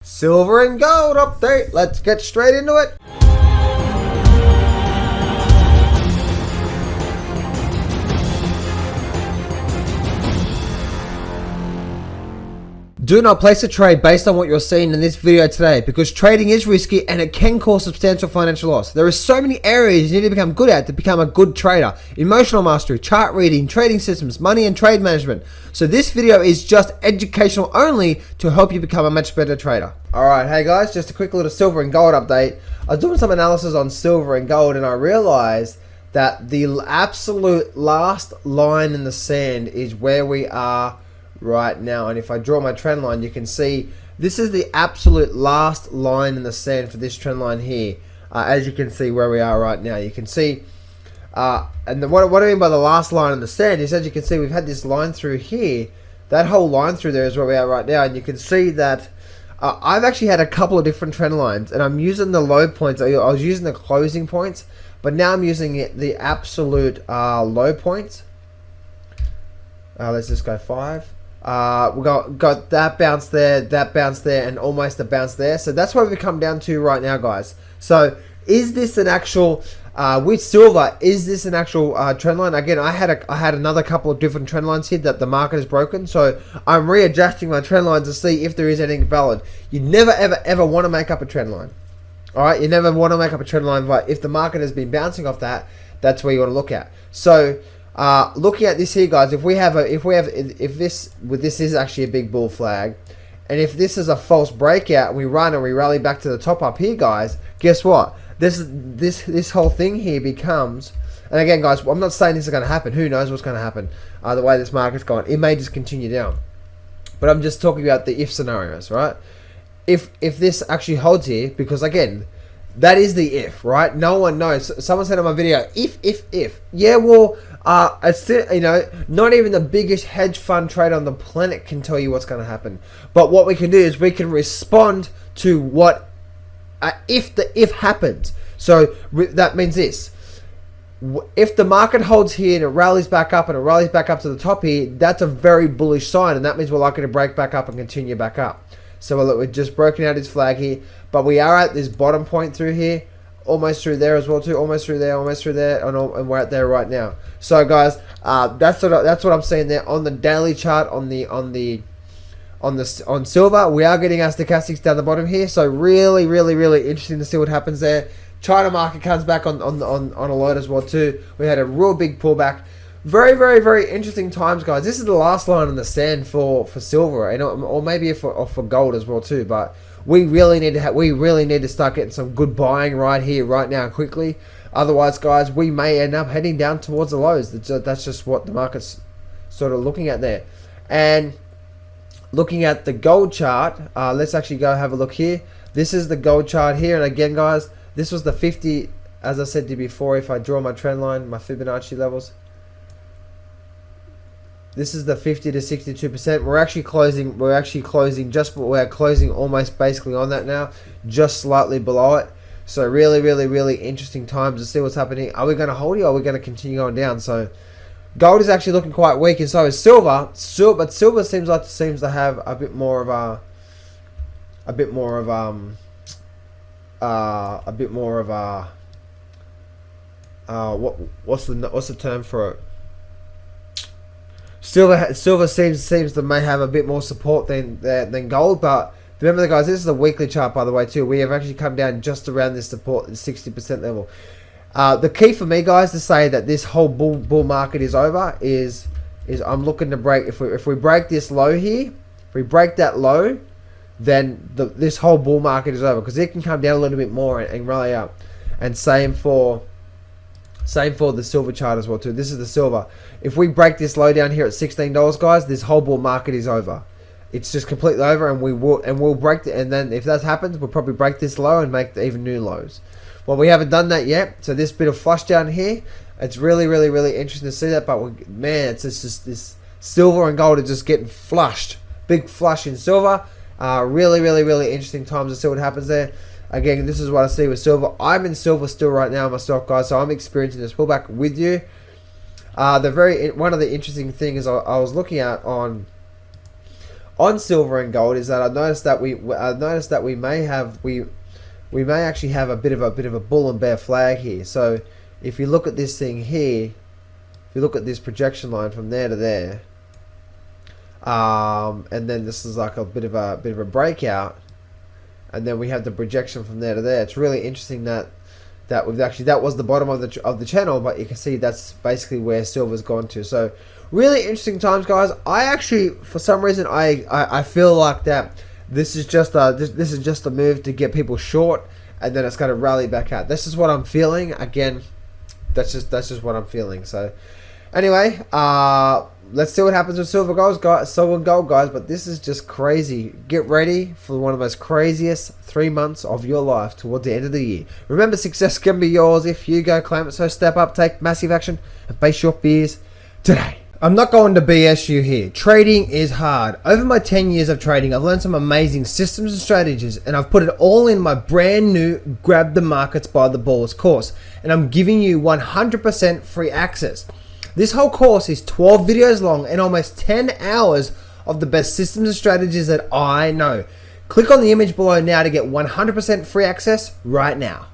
Silver and gold update. Let's get straight into it. Do not place a trade based on what you're seeing in this video today, because trading is risky and it can cause substantial financial loss. There are so many areas you need to become good at to become a good trader. Emotional mastery, chart reading, trading systems, money and trade management. So this video is just educational only to help you become a much better trader. Alright, hey guys, just a quick little silver and gold update. I was doing some analysis on silver and gold and I realized that the absolute last line in the sand is where we are right now. And if I draw my trend line, you can see this is the absolute last line in the sand for this trend line here. As you can see where we are right now, you can see what I mean by the last line in the sand is, as you can see, we've had this line through here. That whole line through there is where we are right now, and you can see that I've actually had a couple of different trend lines, and I'm using the low points. I was using the closing points, but now I'm using the absolute low points. Let's just go 5. We got that bounce there, and almost a bounce there. So that's where we come down to right now, guys. So is this an actual with silver? Is this an actual trend line? Again, I had another couple of different trend lines here that the market has broken. So I'm readjusting my trend lines to see if there is anything valid. You never ever want to make up a trend line. All right, you never want to make up a trend line, but if the market has been bouncing off that, that's where you want to look at. So looking at this here, guys, if this is actually a big bull flag, and if this is a false breakout and we run and we rally back to the top up here, guys, guess what? This whole thing here becomes, and again, guys, I'm not saying this is going to happen. Who knows what's going to happen? The way this market's going, it may just continue down. But I'm just talking about the if scenarios, right? If this actually holds here, because again, that is the if, right? No one knows. Someone said on my video, if. Yeah, well, not even the biggest hedge fund trader on the planet can tell you what's going to happen. But what we can do is we can respond to what if the if happens. So that means this: if the market holds here and it rallies back up to the top here, that's a very bullish sign, and that means we're likely to break back up and continue back up. So look, we're just broken out his flag here, but we are at this bottom point through here, almost through there as well too, almost through there, and we're at there right now. So guys, that's what I'm seeing there on the daily chart on silver. We are getting our stochastics down the bottom here, so really interesting to see what happens there. China market comes back on a load as well too. We had a real big pullback. Very interesting times, guys. This is the last line in the sand for silver, or maybe for gold as well too. But we really need to start getting some good buying right here, right now, quickly. Otherwise, guys, we may end up heading down towards the lows. That's just what the market's sort of looking at there. And looking at the gold chart, let's actually go have a look here. This is the gold chart here, and again, guys, this was the 50. As I said to you before, if I draw my trend line, my Fibonacci levels. This is the 50 to 62%. We're actually closing almost basically on that now, just slightly below it. So really interesting times to see what's happening. Are we going to hold here, or are we going to continue going down? So gold is actually looking quite weak, and so is silver. But silver seems to have a bit more of what's the term for it? Silver seems to may have a bit more support than gold, but remember, guys, this is a weekly chart, by the way, too. We have actually come down just around this support, the 60% level. The key for me, guys, to say that this whole bull market is over is I'm looking to break. If we break this low here, if we break that low, then this whole bull market is over, because it can come down a little bit more and rally up. And same for the silver chart as well too. This is the silver. If we break this low down here at $16, guys, this whole bull market is over. It's just completely over, and we'll break it. And then if that happens, we'll probably break this low and make even new lows. Well, we haven't done that yet. So this bit of flush down here, it's really interesting to see that. But man, it's just this silver and gold are just getting flushed. Big flush in silver. Really interesting times to see what happens there. Again, this is what I see with silver. I'm in silver still right now myself, guys, so I'm experiencing this pullback with you. One of the interesting things I was looking at on on silver and gold is that I noticed that we may actually have a bit of a bull and bear flag here. So if you look at this thing here, if you look at this projection line from there to there, and then this is like a bit of a breakout, and then we have the projection from there to there. It's really interesting that was the bottom of the channel, but you can see that's basically where silver's gone to. So really interesting times, guys. I actually, for some reason, I feel like that this is just a move to get people short, and then it's going to rally back out. This is what I'm feeling. Again, that's just what I'm feeling. So anyway, let's see what happens with silver and gold, guys. But this is just crazy. Get ready for one of the most craziest 3 months of your life towards the end of the year. Remember, success can be yours if you go claim it. So step up, take massive action, and face your fears today. I'm not going to BS you here. Trading is hard. Over my 10 years of trading, I've learned some amazing systems and strategies, and I've put it all in my brand new Grab the Markets by the Balls course. And I'm giving you 100% free access. This whole course is 12 videos long and almost 10 hours of the best systems and strategies that I know. Click on the image below now to get 100% free access right now.